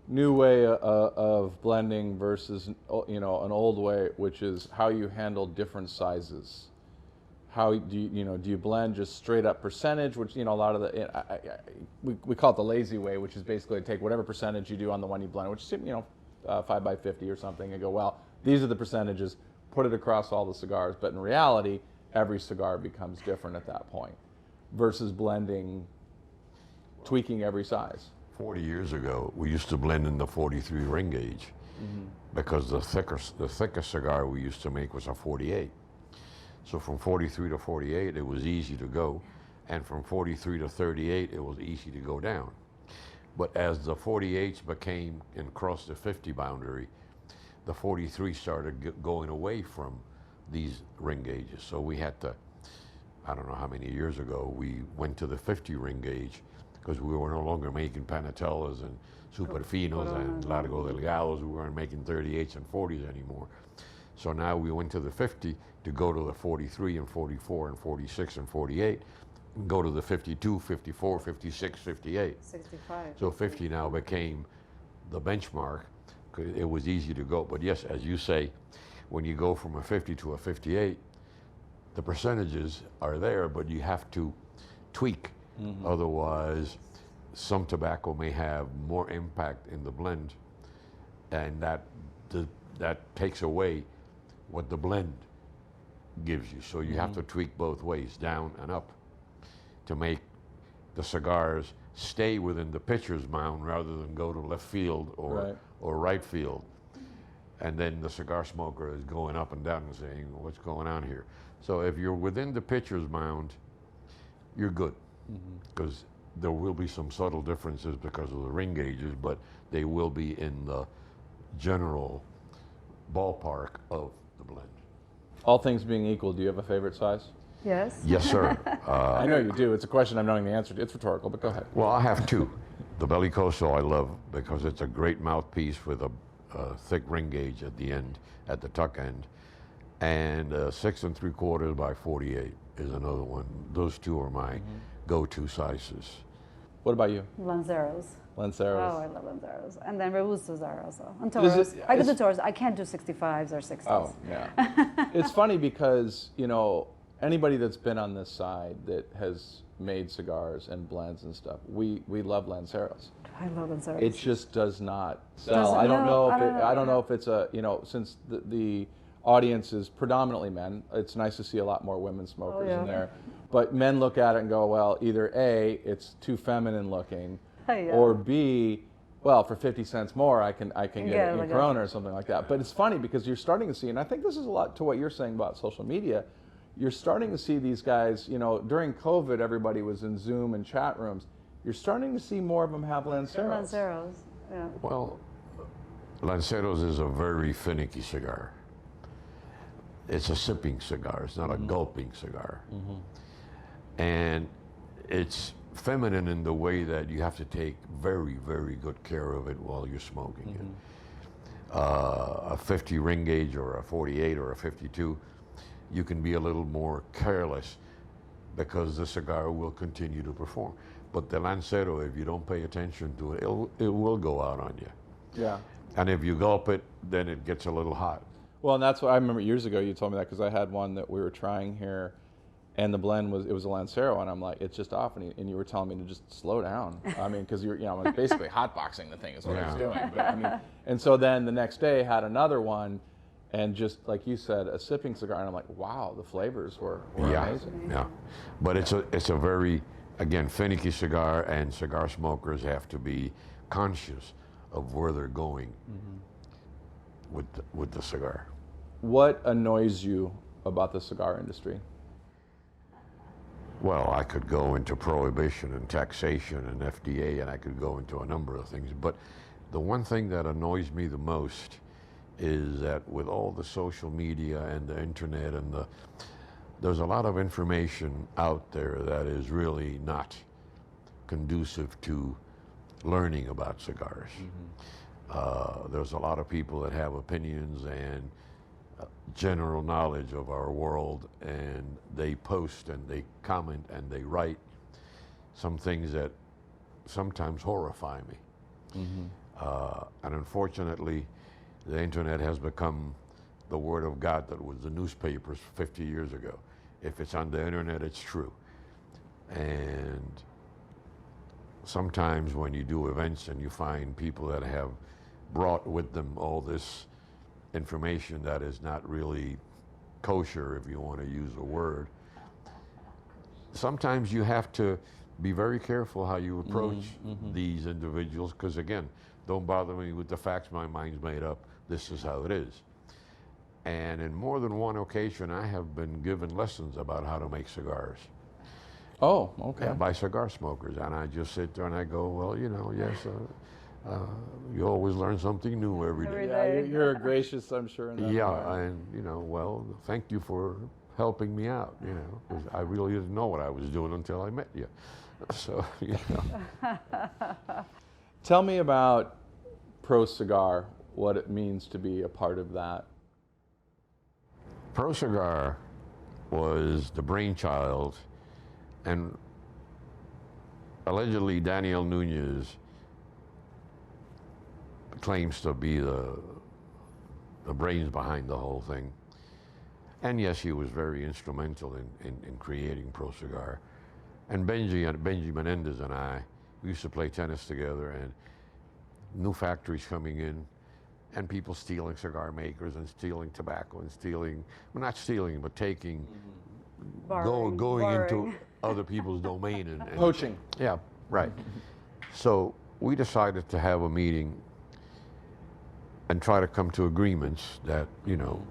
new way of blending versus an old way, which is how you handle different sizes. How do you blend just straight up percentage, which a lot of we call it the lazy way, which is basically take whatever percentage you do on the one you blend, which is 5 by 50 or something, and go, well, these are the percentages, put it across all the cigars. But in reality, every cigar becomes different at that point, versus blending, tweaking every size. 40 years ago, we used to blend in the 43 ring gauge because the thickest cigar we used to make was a 48. So from 43 to 48, it was easy to go. And from 43 to 38, it was easy to go down. But as the 48s became and crossed the 50 boundary, the 43 started going away from these ring gauges. So we had to, I don't know how many years ago, we went to the 50 ring gauge because we were no longer making Panatellas and Superfinos and Largo Delgados. We weren't making 38s and 40s anymore. So now we went to the 50 to go to the 43 and 44 and 46 and 48, and go to the 52, 54, 56, 58. 65. So 50 now became the benchmark because it was easy to go. But yes, as you say, when you go from a 50 to a 58, the percentages are there, but you have to tweak. Otherwise, some tobacco may have more impact in the blend, and that takes away what the blend gives you. So you have to tweak both ways, down and up, to make the cigars stay within the pitcher's mound rather than go to left field or right field. And then the cigar smoker is going up and down and saying, what's going on here? So if you're within the pitcher's mound, you're good, because there will be some subtle differences because of the ring gauges, but they will be in the general ballpark of the blend. All things being equal, do you have a favorite size? Yes. Yes, sir. I know you do. It's a question I'm knowing the answer to. It's rhetorical, but go ahead. Well, I have two. The Bellicoso I love because it's a great mouthpiece with a thick ring gauge at the end, at the tuck end. And 6 3/4 by 48 is another one. Those two are my go-to sizes. What about you? Lanceros. Lanceros. Oh, I love Lanceros. And then Robustos are also. And Toros. I can do Toros. I can't do 65s or 60s. Oh, yeah. It's funny because, anybody that's been on this side that has made cigars and blends and stuff, we love Lanceros. I love Lanceros. It just does not sell. I don't know if it's a, since the audience is predominantly men, it's nice to see a lot more women smokers in there. But men look at it and go, well, either A, it's too feminine looking, or B, well, for 50 cents more, I can get it in Corona or something like that. But it's funny because you're starting to see, and I think this is a lot to what you're saying about social media, you're starting to see these guys, during COVID, everybody was in Zoom and chat rooms. You're starting to see more of them have Lanceros. Lanceros, yeah. Well, Lanceros is a very finicky cigar. It's a sipping cigar. It's not a gulping cigar. And it's feminine in the way that you have to take very, very good care of it while you're smoking it. A 50 ring gauge or a 48 or a 52, you can be a little more careless because the cigar will continue to perform. But the Lancero, if you don't pay attention to it, it will go out on you. Yeah. And if you gulp it, then it gets a little hot. Well, and that's what I remember years ago you told me that because I had one that we were trying here and the blend was a Lancero and I'm like, it's just off, and you were telling me to just slow down. I mean, because I was basically hotboxing the thing is what I was doing. But, and so then the next day had another one and just like you said, a sipping cigar, and I'm like, wow, the flavors were amazing. Yeah, but it's a very, again, finicky cigar, and cigar smokers have to be conscious of where they're going with the cigar. What annoys you about the cigar industry? Well, I could go into prohibition and taxation and FDA, and I could go into a number of things. But the one thing that annoys me the most is that with all the social media and the internet and there's a lot of information out there that is really not conducive to learning about cigars. There's a lot of people that have opinions and general knowledge of our world, and they post and they comment and they write some things that sometimes horrify me. And unfortunately, the internet has become the word of God that was the newspapers 50 years ago. If it's on the internet, it's true. And sometimes when you do events and you find people that have brought with them all this information that is not really kosher, if you want to use a word, sometimes you have to be very careful how you approach these individuals, because again, don't bother me with the facts, my mind's made up, this is how it is. And in more than one occasion, I have been given lessons about how to make cigars. Oh, okay. By cigar smokers, and I just sit there and I go, well, you know, yes, you always learn something new every day. Yeah, you're gracious, I'm sure. In that environment. And you know, well, thank you for helping me out, you know, 'cause I really didn't know what I was doing until I met you. So, you know. Tell me about Pro Cigar, what it means to be a part of that. Pro Cigar was the brainchild, and allegedly Daniel Nunez claims to be the brains behind the whole thing. And yes, he was very instrumental in creating Pro Cigar. And Benji Menendez and I, we used to play tennis together, and new factories coming in, and people stealing cigar makers and stealing tobacco and stealing, well, not stealing, but taking, going into other people's domain. And Poaching. Yeah, right. So we decided to have a meeting and try to come to agreements that, you know,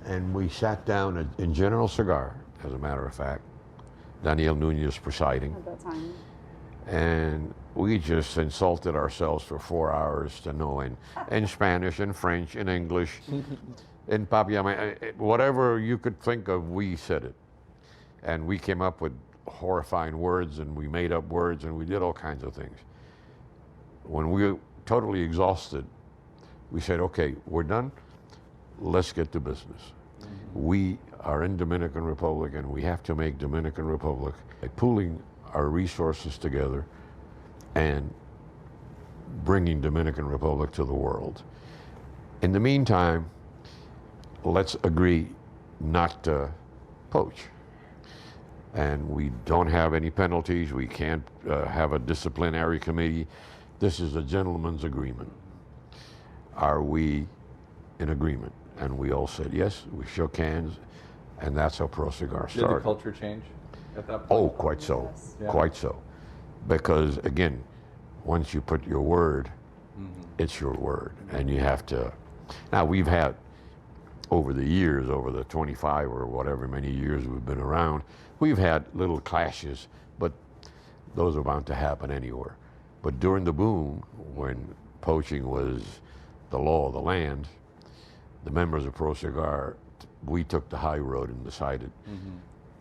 and we sat down in General Cigar, as a matter of fact, Daniel Nunez presiding. At that time. And we just insulted ourselves for 4 hours to know in Spanish, in French, in English, in Papiame, whatever you could think of, we said it. And we came up with horrifying words, and we made up words, and we did all kinds of things. When we were totally exhausted, we said, okay, we're done, let's get to business. We are in Dominican Republic, and we have to make Dominican Republic by pooling our resources together and bringing Dominican Republic to the world. In the meantime, let's agree not to poach. And we don't have any penalties. We can't have a disciplinary committee. This is a gentleman's agreement. Are we in agreement? And we all said yes. We shook hands, and that's how Pro Cigar started. Did the culture change at that point? Oh, quite so, quite so. Because again, once you put your word, it's your word, and you have to. Now we've had, over the years, over the 25 or whatever many years we've been around, we've had little clashes, but those are bound to happen anywhere. But during the boom, when poaching was the law of the land, the members of Pro Cigar, we took the high road and decided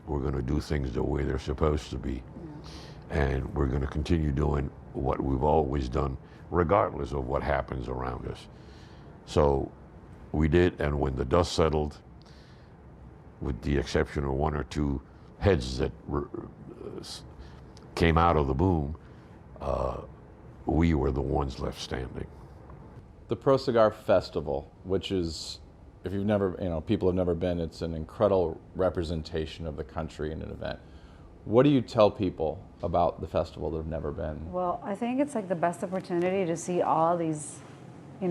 we're going to do things the way they're supposed to be. And we're going to continue doing what we've always done, regardless of what happens around us. So we did, and when the dust settled, with the exception of one or two heads that came out of the boom, we were the ones left standing. The Pro Cigar Festival, which is, if you've never, people have never been, it's an incredible representation of the country in an event. What do you tell people about the festival that have never been? Well, I think it's like the best opportunity to see all these,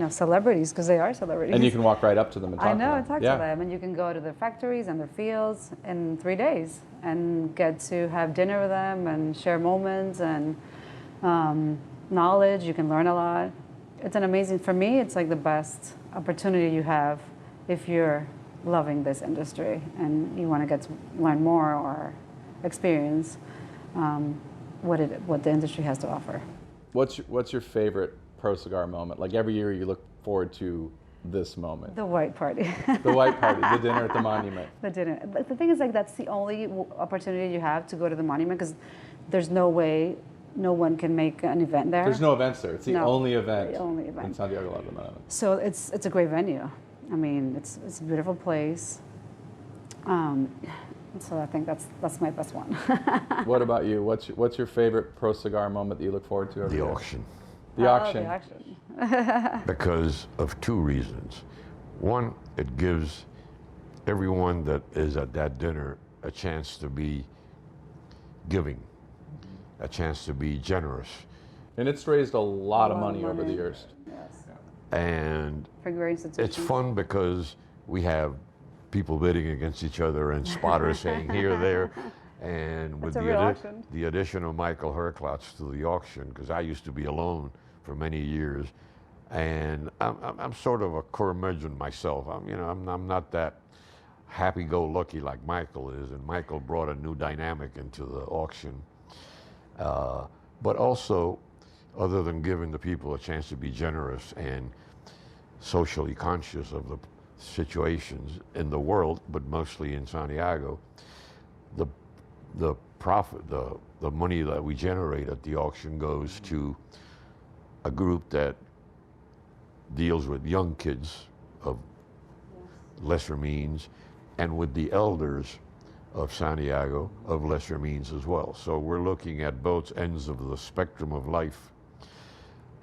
celebrities, because they are celebrities. And you can walk right up to them and talk to them. and talk to them, and you can go to their factories and their fields in 3 days and get to have dinner with them and share moments and knowledge. You can learn a lot. It's an amazing, for me, it's like the best opportunity you have if you're loving this industry and you want to get to learn more or experience what the industry has to offer. What's your favorite Pro Cigar moment? Like every year you look forward to this moment. The white party. The white party, the dinner at the monument. The dinner. But the thing is, like, that's the only opportunity you have to go to the monument, because there's no way no one can make an event there. There's no events there. It's the only event. The only event in Santiago de la Monument. So it's a great venue. I mean, it's a beautiful place. So I think that's my best one. What about you? What's your favorite Pro Cigar moment that you look forward to every The year? auction. The auction. The auction. because of two reasons. One, it gives everyone that is at that dinner a chance to be giving, a chance to be generous. And it's raised a lot of money over the years. Yes. And For great institutions. it's fun because we have people bidding against each other and spotters saying here, there. And with It's a real auction. the addition of Michael Herklotz to the auction, because I used to be alone for many years, and I'm sort of a curmudgeon myself. I'm not that happy-go-lucky like Michael is, and Michael brought a new dynamic into the auction. But also, other than giving the people a chance to be generous and socially conscious of the situations in the world, but mostly in Santiago, the profit, the money that we generate at the auction goes to a group that deals with young kids of lesser means and with the elders of Santiago of lesser means as well. So we're looking at both ends of the spectrum of life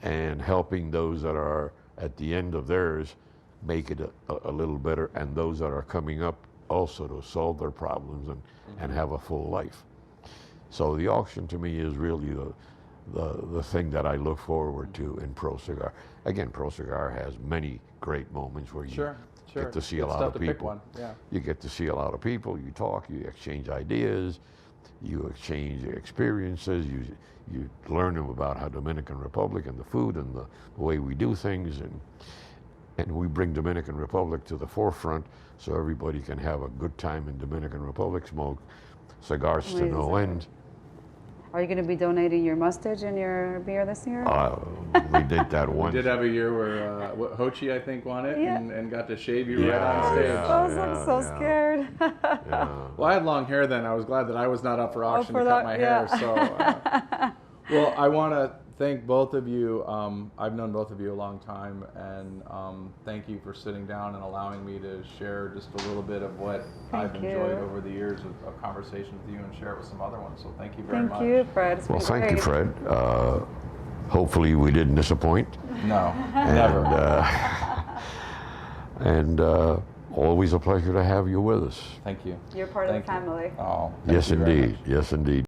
and helping those that are at the end of theirs make it a little better, and those that are coming up also to solve their problems and have a full life. So the auction to me is really the thing that I look forward to in Pro Cigar. Again, Pro Cigar has many great moments where you get to see a lot of people. Pick one. Yeah. You get to see a lot of people, you talk, you exchange ideas, you exchange experiences, you learn about how Dominican Republic and the food and the way we do things, and we bring Dominican Republic to the forefront so everybody can have a good time in Dominican Republic, smoke cigars to no end. Are you going to be donating your mustache and your beer this year? We did that once. We did have a year where Hochi, I think, won it and got to shave you right Yeah, on stage. yeah. I was so scared. Yeah. Well, I had long hair then. I was glad that I was not up for auction for to cut that, my yeah. hair. So, well, I want to thank both of you. I've known both of you a long time, and thank you for sitting down and allowing me to share just a little bit of what I've Thank you. enjoyed over the years of conversation with you and share it with some other ones. So thank you very much. Thank you, Fred. It's Well, been thank you, great. Fred. Hopefully we didn't disappoint. No, never. And always a pleasure to have you with us. Thank you. You're part Thank of the you. family. Oh, thank Yes, you very indeed. much. Yes, indeed.